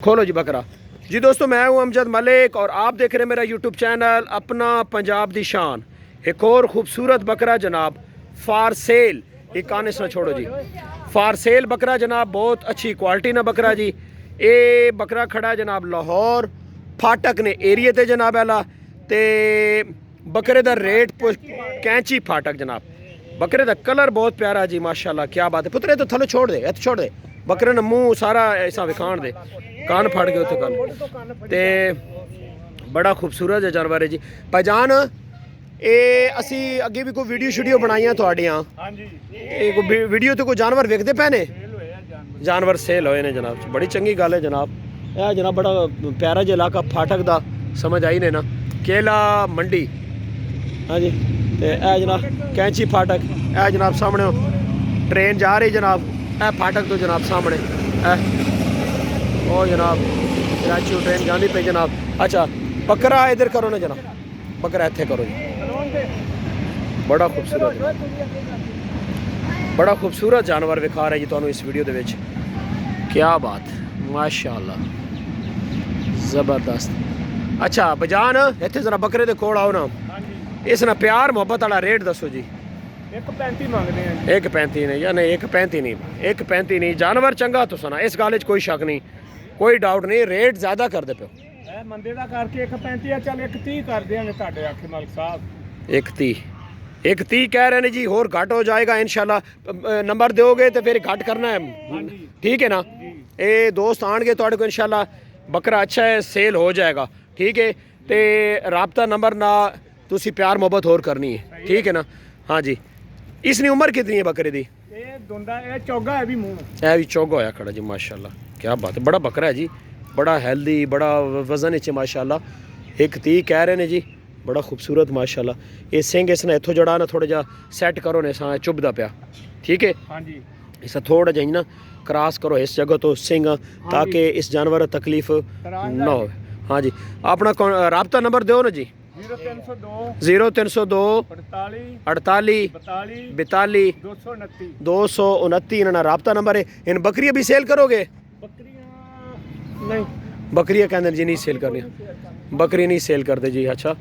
खोलो जी बकरा जी। दोस्तों मैं हूं अमजद मलिक और आप देख रहे हैं मेरा यूट्यूब चैनल अपना पंजाब दी शान। एक और ख़ूबसूरत बकरा जनाब फार सेल, ये काने से छोड़ो जी, फार सेल बकरा जनाब, बहुत अच्छी क्वालिटी ना बकरा जी। ये बकरा खड़ा जनाब लाहौर फाटक ने एरिए ते जनाब आला ते बकरे दा रेट कैंची फाटक जनाब। बकरे दा कलर बहुत प्यारा जी माशाल्लाह, क्या बात है पुत्रे। तो थलो छोड़ दे, छोड़ दे बकरे ने मुंह सारा ऐसा विखाण दे, कान फट गए उत्थे कल ते बड़ा खूबसूरत है जानवर है जी भाईजान। ये असी अगे भी कोई वीडियो शीडियो बनाइया थोड़ियां, कोई वीडियो तो कोई जानवर वेखते पे ने, जानवर सेल होए ने जनाब, बड़ी चंगी गल है जनाब। यह जनाब बड़ा प्यारा जिहा इलाका फाटक दा, समझ आई ने ना, केला मंडी। हाँ जी, ते ए जनाब कैंची फाटक, ए जनाब सामने ट्रेन जा रही जनाब, ए फाटक तो जनाब सामने ओ जनाब कराची ट्रेन जानी पे जनाब। अच्छा बकरा इधर करो ना जनाब, बकरा इत्थे करो जी। बड़ा खूबसूरत, बड़ा खूबसूरत जानवर विखा रहा है जी तुहानू इस वीडियो दे विच। क्या बात माशाअल्लाह, ज़बरदस्त। अच्छा बजान इत्थे जरा बकरे दे कोल आओ ना, इस ना प्यार मोहब्बत वाला रेट दसो जी। 1.35 मंगते हैं। 1.35 नहीं या नहीं, 1.35 नहीं, 1.35 नहीं। जानवर चंगा तो सुना, इस गल कोई शक नहीं, कोई डाउट नहीं, रेट ज़्यादा कर दे पे मंदे का करके 1.35 है, चल 1.30 कर देंगे ताड़े आखे मालिक साहब। 1.30 कह रहे हैं जी, और घट हो जाएगा इंशाल्लाह। नंबर दोगे तो फिर घट करना है, ठीक है ना। ये दोस्त आएंगे तो को इंशाल्लाह बकरा अच्छा है, सेल हो जाएगा, ठीक है। तो राबता नंबर ना तुसी प्यार मोहब्बत और करनी है, ठीक है ना। हाँ जी, इसकी उम्र कितनी है बकरे दी? चौगा है भी मुंह, है भी चौगा होया खड़ा जी माशाल्लाह, क्या बात है। बड़ा बकरा है जी, बड़ा हेल्दी, बड़ा वजन है माशाल्लाह। 1.30 कह रहे हैं जी, बड़ा खूबसूरत माशाल्लाह। ये सिंह इसने इत्थों जड़ा ना थोड़ा जा सैट करो ने, सा चुभदा पिया, ठीक है। हाँ जी, इसे थोड़ा जा ना क्रॉस करो इस जगह तो सिंह, ताकि इस जानवर तकलीफ ना हो। हाँ जी, अपना राबता नंबर दो ना जी। 0302 48 42 229 इन्होंने राबता नंबर है। इन बकरियां भी सेल करोगे? नहीं, बकरियां कहते जी नहीं सेल करनी, बकरी नहीं सेल करते जी। अच्छा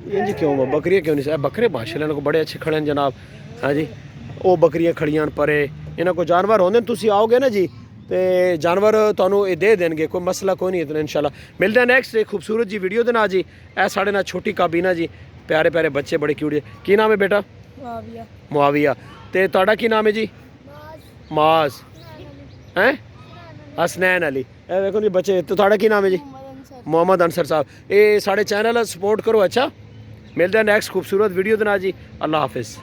जी, क्यों बकरियां क्यों नहीं? बकरे माशाल्लाह को बड़े अच्छे खड़े हैं जनाब। हाँ जी, वो बकरियां खड़ियां परे, इन्हों को जानवर होंगे, तुम आओगे ना जी तो जानवर तुहानू दे देंगे, कोई मसला कोई नहीं इतना इंशाल्लाह। मिलते हैं नेक्स्ट एक खूबसूरत जी वीडियो दे नाल जी। ए साढ़े नाल छोटी काबीना जी, प्यारे प्यारे बच्चे बड़े क्यूट। की नाम है बेटा? मुआविया। ते तुहाडा की नाम है जी? माज हैं? हसनैन अली। ए देखो जी बच्चे, तो तुहाडा की नाम है जी? मोहम्मद अंसर साहब। ये साढ़े चैनल सपोर्ट करो। अच्छा मिलते हैं नेक्स्ट खूबसूरत वीडियो दे नाल जी। अल्लाह हाफिज़।